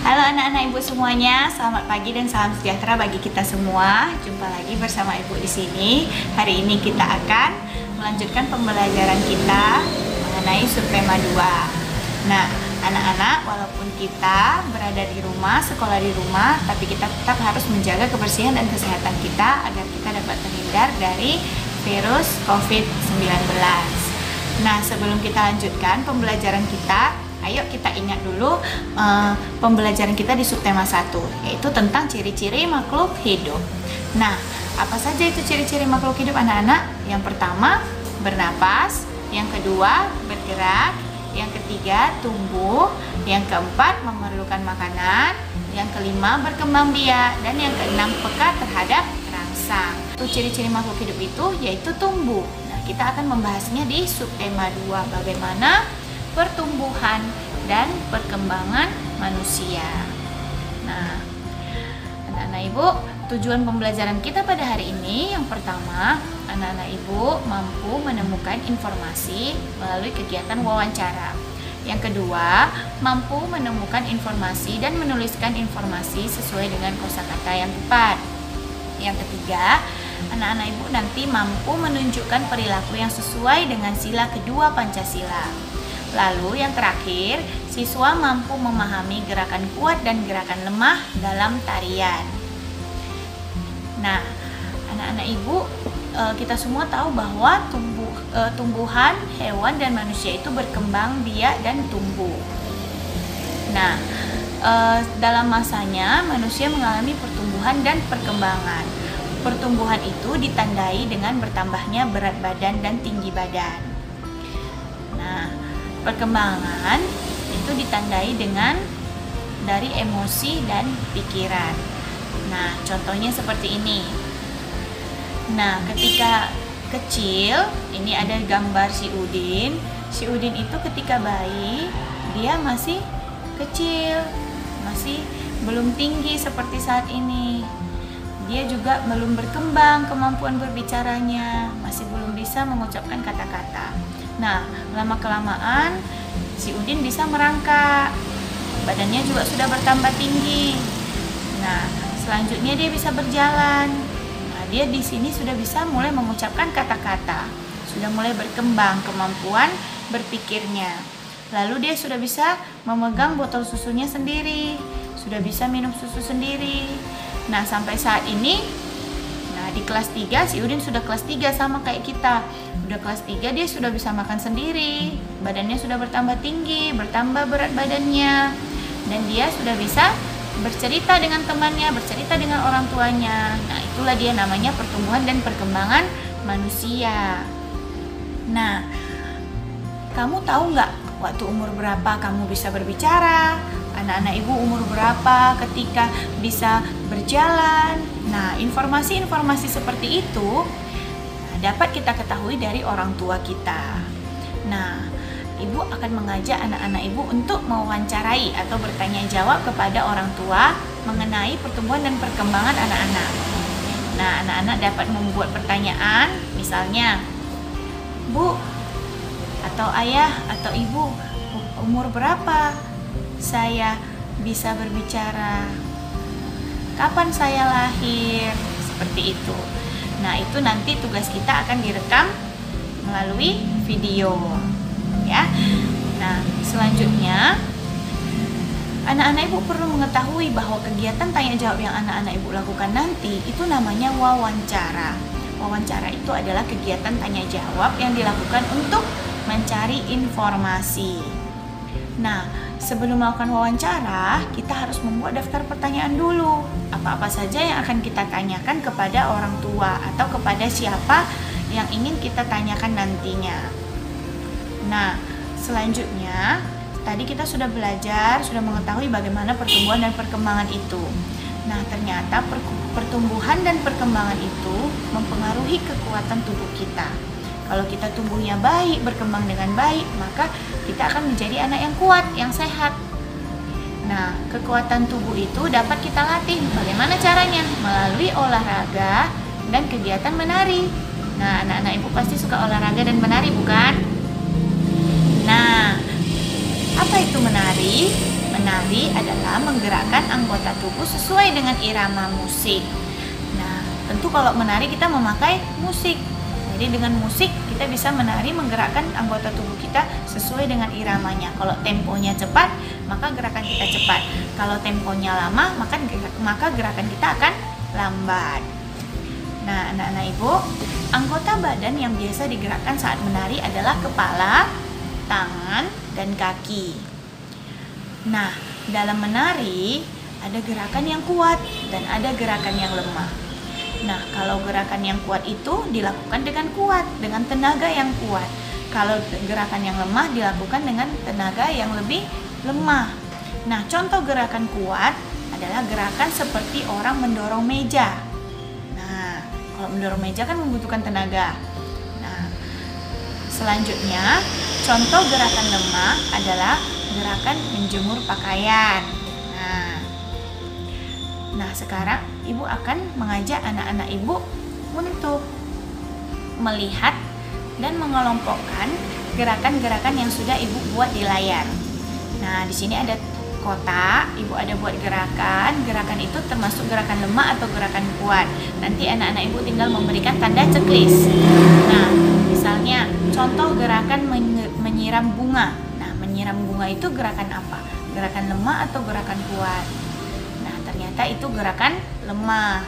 Halo anak-anak ibu semuanya, selamat pagi dan salam sejahtera bagi kita semua. Jumpa lagi bersama ibu di sini. Hari ini kita akan melanjutkan pembelajaran kita mengenai subtema 2. Nah, anak-anak, walaupun kita berada di rumah, sekolah di rumah, tapi kita tetap harus menjaga kebersihan dan kesehatan kita agar kita dapat terhindar dari virus COVID-19. Nah, sebelum kita lanjutkan pembelajaran kita, ayo kita ingat dulu pembelajaran kita di subtema 1, yaitu tentang ciri-ciri makhluk hidup. Nah, apa saja itu ciri-ciri makhluk hidup anak-anak? Yang pertama, bernapas. Yang kedua, bergerak. Yang ketiga, tumbuh. Yang keempat, memerlukan makanan. Yang kelima, berkembang biak. Dan yang keenam, peka terhadap rangsang. Itu ciri-ciri makhluk hidup itu yaitu tumbuh. Nah, kita akan membahasnya di subtema 2, bagaimana pertumbuhan dan perkembangan manusia. Nah, anak-anak ibu, tujuan pembelajaran kita pada hari ini yang pertama, anak-anak ibu mampu menemukan informasi melalui kegiatan wawancara. Yang kedua, mampu menemukan informasi dan menuliskan informasi sesuai dengan kosakata yang tepat. Yang ketiga, anak-anak ibu nanti mampu menunjukkan perilaku yang sesuai dengan sila kedua Pancasila. Lalu yang terakhir, siswa mampu memahami gerakan kuat dan gerakan lemah dalam tarian. Nah, anak-anak ibu, kita semua tahu bahwa tumbuhan, hewan, dan manusia itu berkembang biak dan tumbuh. Nah, dalam masanya manusia mengalami pertumbuhan dan perkembangan. Pertumbuhan itu ditandai dengan bertambahnya berat badan dan tinggi badan. Nah, perkembangan itu ditandai dengan dari emosi dan pikiran. Nah, contohnya seperti ini. Nah, ketika kecil, ini ada gambar si Udin. Si Udin itu ketika bayi, dia masih kecil, masih belum tinggi seperti saat ini. Dia juga belum berkembang kemampuan berbicaranya, masih belum bisa mengucapkan kata-kata. Nah, lama-kelamaan si Udin bisa merangkak, badannya juga sudah bertambah tinggi. Nah, selanjutnya dia bisa berjalan. Nah, dia di sini sudah bisa mulai mengucapkan kata-kata, sudah mulai berkembang kemampuan berpikirnya. Lalu dia sudah bisa memegang botol susunya sendiri, sudah bisa minum susu sendiri. Nah, sampai saat ini, di kelas 3, si Udin sudah kelas 3 sama kayak kita. Udah kelas 3 dia sudah bisa makan sendiri, badannya sudah bertambah tinggi, bertambah berat badannya, dan dia sudah bisa bercerita dengan temannya, bercerita dengan orang tuanya. Nah, itulah dia namanya pertumbuhan dan perkembangan manusia. Nah, kamu tahu nggak waktu umur berapa kamu bisa berbicara? Anak-anak ibu umur berapa ketika bisa berjalan? Nah, informasi-informasi seperti itu dapat kita ketahui dari orang tua kita. Nah, ibu akan mengajak anak-anak ibu untuk mewawancarai atau bertanya jawab kepada orang tua mengenai pertumbuhan dan perkembangan anak-anak. Nah, anak-anak dapat membuat pertanyaan, misalnya, Bu atau Ayah atau Ibu, umur berapa saya bisa berbicara? Kapan saya lahir? Seperti itu. Nah, itu nanti tugas kita akan direkam melalui video, ya. Nah, selanjutnya anak-anak ibu perlu mengetahui bahwa kegiatan tanya jawab yang anak-anak ibu lakukan nanti itu namanya wawancara. Wawancara itu adalah kegiatan tanya jawab yang dilakukan untuk mencari informasi. Nah, sebelum melakukan wawancara, kita harus membuat daftar pertanyaan dulu. Apa-apa saja yang akan kita tanyakan kepada orang tua atau kepada siapa yang ingin kita tanyakan nantinya. Nah, selanjutnya, tadi kita sudah belajar, sudah mengetahui bagaimana pertumbuhan dan perkembangan itu. Nah, ternyata pertumbuhan dan perkembangan itu mempengaruhi kekuatan tubuh kita. Kalau kita tumbuhnya baik, berkembang dengan baik, maka kita akan menjadi anak yang kuat, yang sehat. Nah, kekuatan tubuh itu dapat kita latih. Bagaimana caranya? Melalui olahraga dan kegiatan menari. Nah, anak-anak ibu pasti suka olahraga dan menari, bukan? Nah, apa itu menari? Menari adalah menggerakkan anggota tubuh sesuai dengan irama musik. Nah, tentu kalau menari kita memakai musik. Jadi dengan musik kita bisa menari menggerakkan anggota tubuh kita sesuai dengan iramanya. Kalau temponya cepat, maka gerakan kita cepat. Kalau temponya lama, maka gerakan kita akan lambat. Nah, anak-anak ibu, anggota badan yang biasa digerakkan saat menari adalah kepala, tangan, dan kaki. Nah, dalam menari ada gerakan yang kuat dan ada gerakan yang lemah. Nah, kalau gerakan yang kuat itu dilakukan dengan kuat, dengan tenaga yang kuat. Kalau gerakan yang lemah dilakukan dengan tenaga yang lebih lemah. Nah, contoh gerakan kuat adalah gerakan seperti orang mendorong meja. Nah, kalau mendorong meja kan membutuhkan tenaga. Nah, selanjutnya contoh gerakan lemah adalah gerakan menjemur pakaian. Nah, sekarang ibu akan mengajak anak-anak ibu untuk melihat dan mengelompokkan gerakan-gerakan yang sudah ibu buat di layar. Nah, di sini ada kotak, ibu ada buat gerakan itu termasuk gerakan lemah atau gerakan kuat. Nanti anak-anak ibu tinggal memberikan tanda checklist. Nah, misalnya contoh gerakan menyiram bunga. Nah, menyiram bunga itu gerakan apa? Gerakan lemah atau gerakan kuat? Nah, ternyata itu gerakan lemah.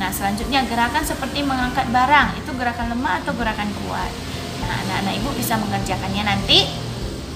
Nah, selanjutnya gerakan seperti mengangkat barang, itu gerakan lemah atau gerakan kuat? Nah, anak-anak ibu bisa mengerjakannya nanti.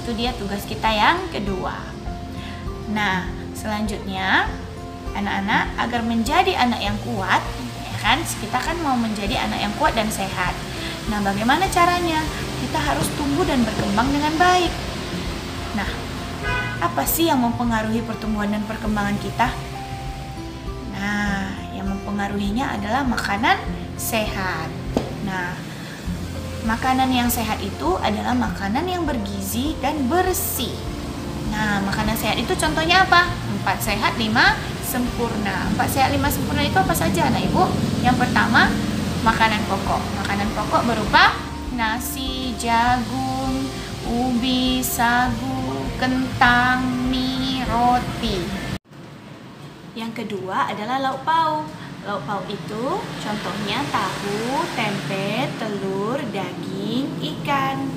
Itu dia tugas kita yang kedua. Nah, selanjutnya anak-anak agar menjadi anak yang kuat, ya kan? Kita kan mau menjadi anak yang kuat dan sehat. Nah, bagaimana caranya? Kita harus tumbuh dan berkembang dengan baik. Nah, apa sih yang mempengaruhi pertumbuhan dan perkembangan kita? Nah, yang mempengaruhinya adalah makanan sehat. Nah, makanan yang sehat itu adalah makanan yang bergizi dan bersih. Nah, makanan sehat itu contohnya apa? 4 sehat 5 sempurna. 4 sehat 5 sempurna itu apa saja, anak ibu? Yang pertama, makanan pokok. Makanan pokok berupa nasi, jagung, ubi, sagu, kentang, mie, roti. Yang kedua adalah lauk pauk. Lauk pauk itu contohnya tahu, tempe, telur, daging, ikan.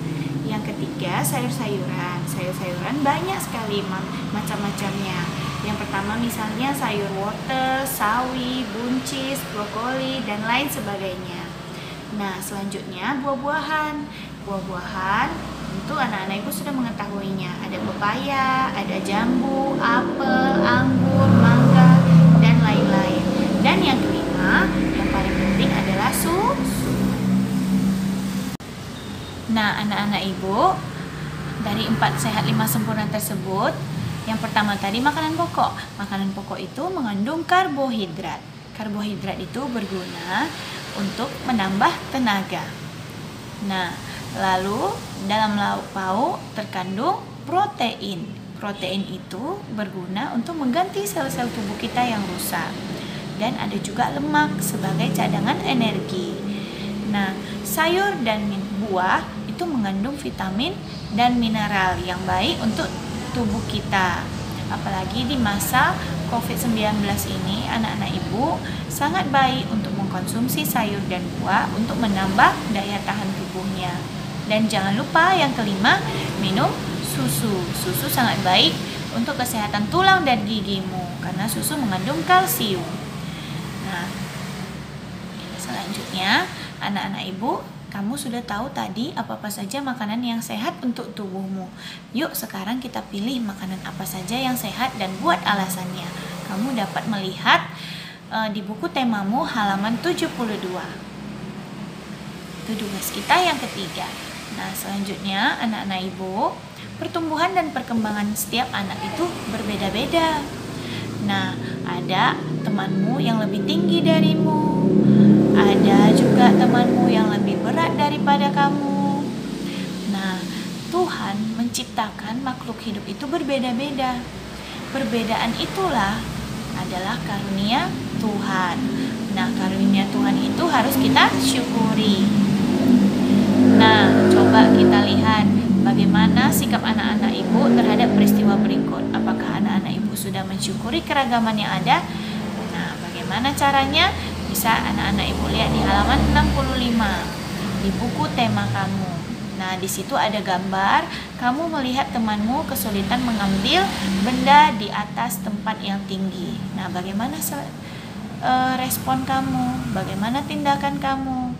Yang ketiga sayur-sayuran. Sayur-sayuran banyak sekali macam-macamnya. Yang pertama misalnya sayur wortel, sawi, buncis, brokoli, dan lain sebagainya. Nah, selanjutnya buah-buahan. Buah-buahan tentu anak-anak ibu sudah mengetahuinya. Ada pepaya, ada jambu, apel, anggur, mangga, dan lain-lain. Dan yang kelima, yang paling penting adalah susu. Nah, anak-anak ibu, dari 4 sehat 5 sempurna tersebut, yang pertama tadi makanan pokok. Makanan pokok itu mengandung karbohidrat. Karbohidrat itu berguna untuk menambah tenaga. Nah, lalu dalam lauk pauk terkandung protein. Protein itu berguna untuk mengganti sel-sel tubuh kita yang rusak. Dan ada juga lemak sebagai cadangan energi. Nah, sayur dan buah itu mengandung vitamin dan mineral yang baik untuk tubuh kita. Apalagi di masa COVID-19 ini, anak-anak ibu sangat baik untuk mengkonsumsi sayur dan buah untuk menambah daya tahan tubuhnya. Dan jangan lupa yang kelima, minum susu. Susu sangat baik untuk kesehatan tulang dan gigimu karena susu mengandung kalsium. Nah, selanjutnya anak-anak ibu, kamu sudah tahu tadi apa-apa saja makanan yang sehat untuk tubuhmu. Yuk sekarang kita pilih makanan apa saja yang sehat dan buat alasannya. Kamu dapat melihat di buku temamu halaman 72. Itu tugas kita yang ketiga. Nah, selanjutnya anak-anak ibu, pertumbuhan dan perkembangan setiap anak itu berbeda-beda. Nah, ada temanmu yang lebih tinggi darimu, ada juga temanmu yang lebih berat daripada kamu. Nah, Tuhan menciptakan makhluk hidup itu berbeda-beda. Perbedaan itulah adalah karunia Tuhan. Nah, karunia Tuhan itu harus kita syukuri. Nah, coba kita lihat bagaimana sikap anak-anak ibu terhadap peristiwa berikut. Apakah anak mensyukuri keragaman yang ada. Nah, bagaimana caranya? Bisa anak-anak Ibu lihat di halaman 65 di buku tema kamu. Nah, di situ ada gambar kamu melihat temanmu kesulitan mengambil benda di atas tempat yang tinggi. Nah, bagaimana respon kamu? Bagaimana tindakan kamu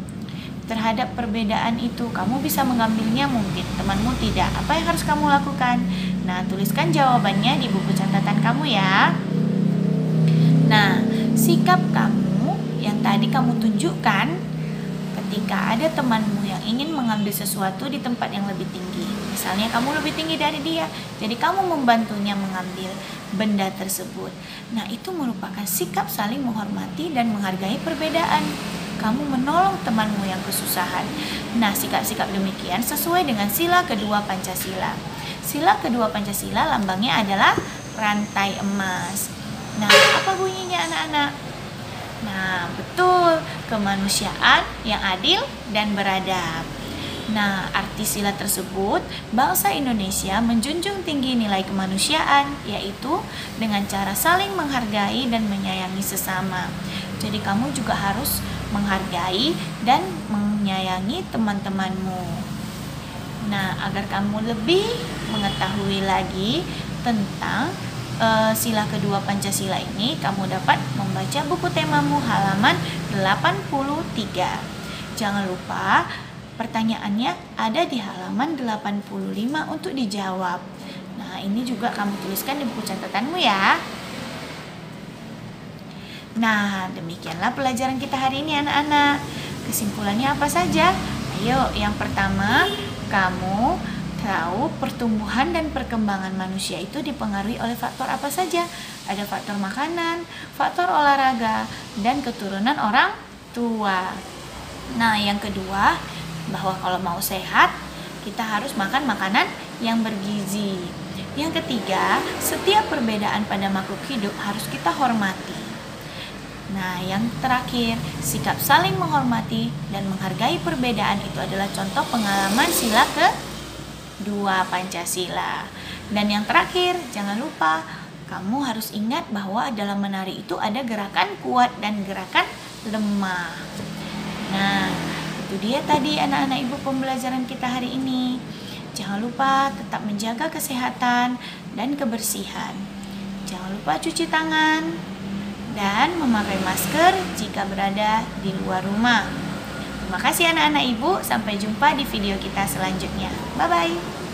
terhadap perbedaan itu? Kamu bisa mengambilnya, mungkin temanmu tidak. Apa yang harus kamu lakukan? Nah, tuliskan jawabannya di buku catatan kamu ya. Nah, sikap kamu yang tadi kamu tunjukkan ketika ada temanmu yang ingin mengambil sesuatu di tempat yang lebih tinggi. Misalnya kamu lebih tinggi dari dia, jadi kamu membantunya mengambil benda tersebut. Nah, itu merupakan sikap saling menghormati dan menghargai perbedaan. Kamu menolong temanmu yang kesusahan. Nah, sikap-sikap demikian sesuai dengan sila kedua Pancasila. Sila kedua Pancasila lambangnya adalah rantai emas. Nah, apa bunyinya anak-anak? Nah, betul, kemanusiaan yang adil dan beradab. Nah, arti sila tersebut, bangsa Indonesia menjunjung tinggi nilai kemanusiaan, yaitu dengan cara saling menghargai dan menyayangi sesama. Jadi kamu juga harus menghargai dan menyayangi teman-temanmu. Nah, agar kamu lebih mengetahui lagi tentang sila kedua Pancasila ini, kamu dapat membaca buku temamu halaman 83. Jangan lupa pertanyaannya ada di halaman 85 untuk dijawab. Nah, ini juga kamu tuliskan di buku catatanmu ya. Nah, demikianlah pelajaran kita hari ini anak-anak. Kesimpulannya apa saja? Ayo, yang pertama, kamu tahu pertumbuhan dan perkembangan manusia itu dipengaruhi oleh faktor apa saja? Ada faktor makanan, faktor olahraga, dan keturunan orang tua. Nah, yang kedua, bahwa kalau mau sehat, kita harus makan makanan yang bergizi. Yang ketiga, setiap perbedaan pada makhluk hidup harus kita hormati. Nah, yang terakhir, sikap saling menghormati dan menghargai perbedaan itu adalah contoh pengalaman sila kedua Pancasila. Dan yang terakhir, jangan lupa kamu harus ingat bahwa dalam menari itu ada gerakan kuat dan gerakan lemah. Nah, itu dia tadi anak-anak Ibu pembelajaran kita hari ini. Jangan lupa tetap menjaga kesehatan dan kebersihan. Jangan lupa cuci tangan dan memakai masker jika berada di luar rumah. Terima kasih anak-anak Ibu, sampai jumpa di video kita selanjutnya. Bye-bye.